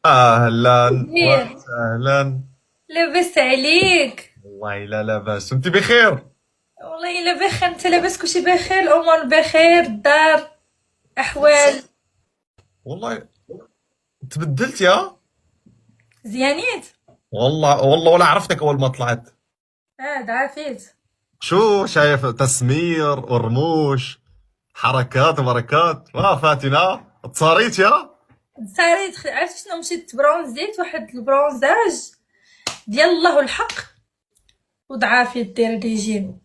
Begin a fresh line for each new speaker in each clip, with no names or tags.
اهلا
كبير.
وسهلا.
لاباس عليك؟
والله لا لا باس، انت بخير؟
والله الا بخير، انت لاباس؟ كلشي بخير؟ الامور بخير؟ الدار احوال
والله تبدلت يا.
زيانيت؟
والله والله ولا عرفتك اول ما طلعت.
عافيت.
شو شايف تسمير ورموش، حركات وبركات ما فاتنا تصاريت يا.
صاريت عرفت شنو؟ مشيت برونزيت واحد البرونزاج ديال الله الحق، وضعافيت دير ريجيم.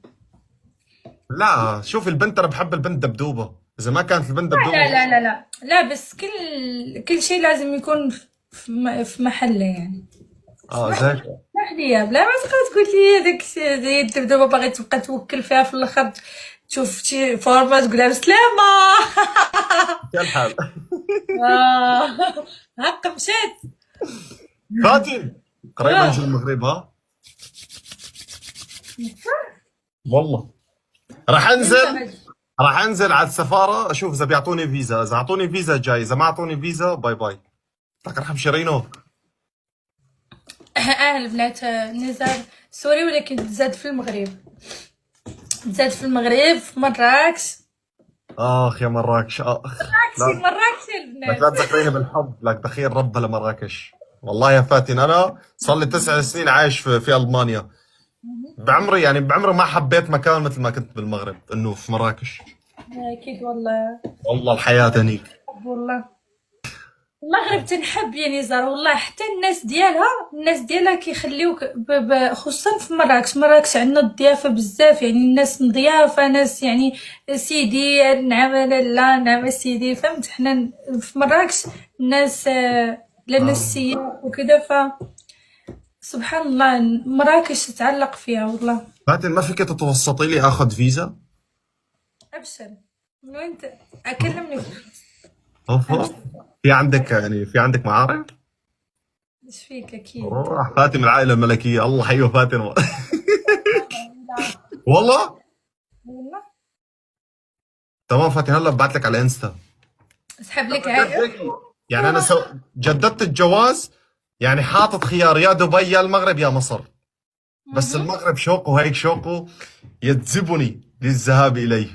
لا شوف البنت، انا بحب البنت دبدوبه، اذا ما كانت البنت دبدوبه
لا لا لا لا لا، بس كل شيء لازم يكون في محله يعني.
اه
اسمح
زيك.
اسمح لي يا بلا ما تبقى تقول لي هذاك الشيء زي الدبدوبه باغي تبقى توكل فيها في الاخر، تشوف شي فورمه تقولها بسلامه.
كيف الحال؟
آه. هاك مشيت.
فاتن، قريبا نجي
اه.
المغرب ها. والله راح
امتى
انزل.
غادي؟
راح انزل على السفاره اشوف اذا بيعطوني فيزا، اذا اعطوني فيزا جاي، اذا ما اعطوني فيزا باي باي. لك ارحم شرينو.
البنات نزار سوري، ولكن تزاد في المغرب، تزاد في المغرب في مراكش.
اخ يا مراكش اخ.
مراكشي
لا
مراكشي
لك
البنات.
لا تذكريني بالحب، لك دخيل رب لمراكش. والله يا فاتن انا صار لي 9 سنين عايش في المانيا. بعمري يعني بعمري ما حبيت مكان مثل ما كنت بالمغرب، انه في مراكش.
اكيد والله.
والله الحياه هنيك.
والله المغرب تنحب يا نزار، والله حتى الناس ديالها كيخليوك خصوصا في مراكش. مراكش عندنا الضيافة بزاف، يعني الناس مضيافة، ناس يعني سيدي نعم لا نعم سيدي، فهمت؟ حنا في مراكش الناس لا ناس
آه.
سياح وكذا، ف سبحان الله مراكش تتعلق فيها والله.
فاتن ما فيك تتوسطي لي اخذ فيزا؟
ابشر، من وين اكلمني
اوف أوف.
ابشر.
في عندك يعني في عندك معارف؟
ايش فيك؟ اكيد.
روح فاتن من العائله الملكيه، الله حيو فاتن. والله
والله
تمام فاتن، هلا ببعت لك على انستا.
اسحب
طب
لك
جد
عائل.
هيك؟ يعني انا جددت الجواز، يعني حاطط خيار يا دبي يا المغرب يا مصر. بس
مهم.
المغرب شوقه هيك شوقه يجذبني للذهاب اليه.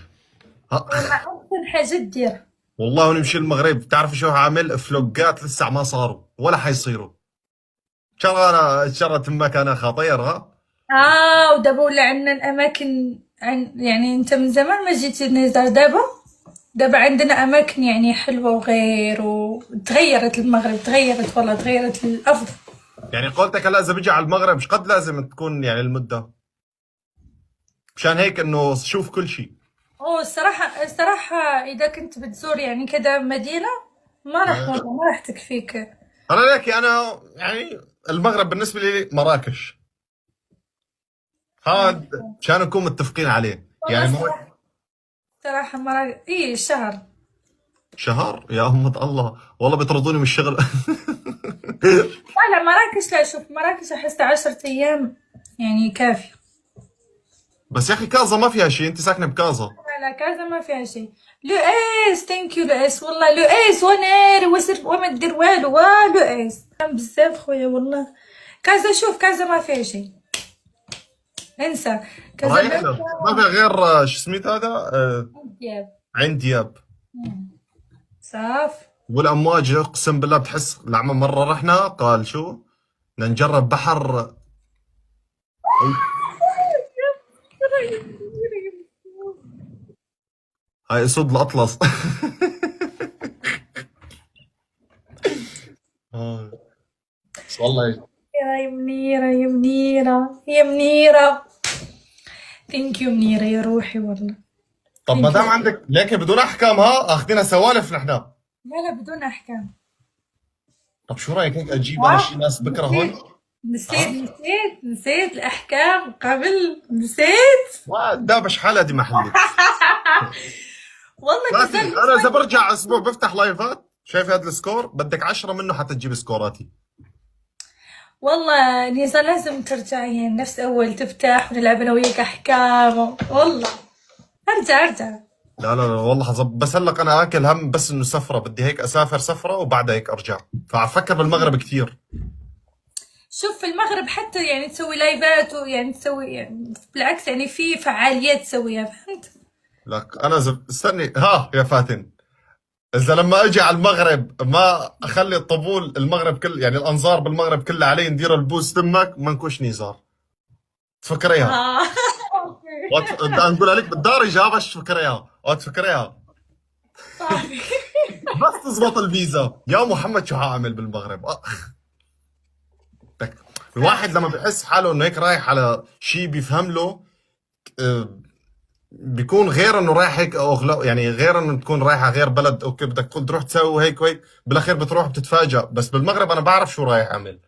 ها.
والله أحسن حاجة ديرها.
والله ونمشي المغرب، بتعرف شو هعمل؟ فلوقات لسه ما صاروا ولا حيصيروا. ترى انا ترى تمك انا خطير ها.
ودابا ولا عندنا الأماكن يعني أنت من زمان ما جيتي لنزار. دابا عندنا أماكن يعني حلوة وغير، وتغيرت المغرب، تغيرت والله، تغيرت للأفضل.
يعني قولتك هلا اذا بجي على المغرب ايش قد لازم تكون يعني المده؟ مشان هيك انه شوف كل شيء.
الصراحة إذا كنت بتزور يعني كذا مدينة، ما راح والله ما راح تكفيك.
انا لك انا يعني المغرب بالنسبه لي مراكش،
آه.
هاد مشان نكون متفقين عليه
والله
يعني مو.
صراحة مرة شهر.
شهر يا أمة الله، والله بيطردوني من الشغل.
لا لا مراكش، لا شوف مراكش أحس 10 أيام يعني كافي.
بس يا أخي كازا ما فيها شيء، أنت ساكنة بكازا.
لا لا كازا ما فيها شيء. لو اس ثانك يو لو اس، والله لو اس وناري وسر وما دير والو والو اس بزاف خويا والله. كازا شوف كازا ما فيها شيء، انسى. كازا
رايح
بنتا
له ما فيها غير شو سميت هذا
دياب.
عين دياب.
صاف.
والأمواج أقسم بالله بتحس لعمة مرة رحنا قال شو بدنا نجرب بحر. هاي أسود الأطلس. بس والله.
يا منيرة يا منيرة يا منيرة، ثانك يو منيرة يا روحي والله.
طب ما
ثانك يو.
دام عندك ليك بدون أحكام ها أخذنا سوالف نحن.
لا لا بدون أحكام.
طب شو رأيك هيك أجيب أنا شي
ها
ناس بكرة
نسيت
هون.
نسيت
ها
نسيت نسيت الأحكام قبل نسيت.
ودابش حالة دي محلي.
والله
فاتن
نزل
انا اذا
شوي.
برجع اسبوع بفتح لايفات، شايف هذا السكور بدك 10 منه حتى تجيب سكوراتي.
والله نيسا لازم ترجعي نفس أول، تفتح ونلعب أنا وياك أحكام والله. ارجع ارجع.
لا لا لا والله حظبط، بس هلق انا اكل هم بس انه سفره، بدي هيك اسافر سفره وبعدها هيك ارجع، فعفكر بالمغرب كثير.
شوف في المغرب حتى يعني تسوي لايفات، ويعني تسوي يعني بالعكس يعني في فعاليات تسويها، فهمت؟
لك انا استني ها يا فاتن، اذا لما اجي على المغرب ما اخلي الطبول المغرب كل يعني الانظار بالمغرب كلها علي ندير البوس تمك ما نكوش نيزار، تفكريها؟
اه اوكي.
بدي نقول لك بالدارجه باش تفكريها او تفكريها.
صافي.
بس تزبط الفيزا يا محمد شو هعمل بالمغرب لك الواحد
صافي.
لما بحس حاله انه هيك رايح على شيء بيفهم له، آه، بيكون غير انه رايح هيك أغلى، يعني غير انه تكون رايح على غير بلد اوكي بدك تروح تسوي هيك وهيك، بالاخير بتروح بتتفاجأ، بس بالمغرب انا بعرف شو رايح اعمل.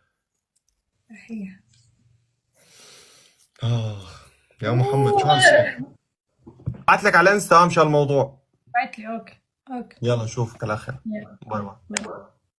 صحيح.
آه يا محمد شو هالسؤال.
أوه.
بعت لك على الانستا امشي الموضوع.
بعتلي اوكي. اوكي.
يلا نشوفك على خير.
يلا.
باي باي.
باي.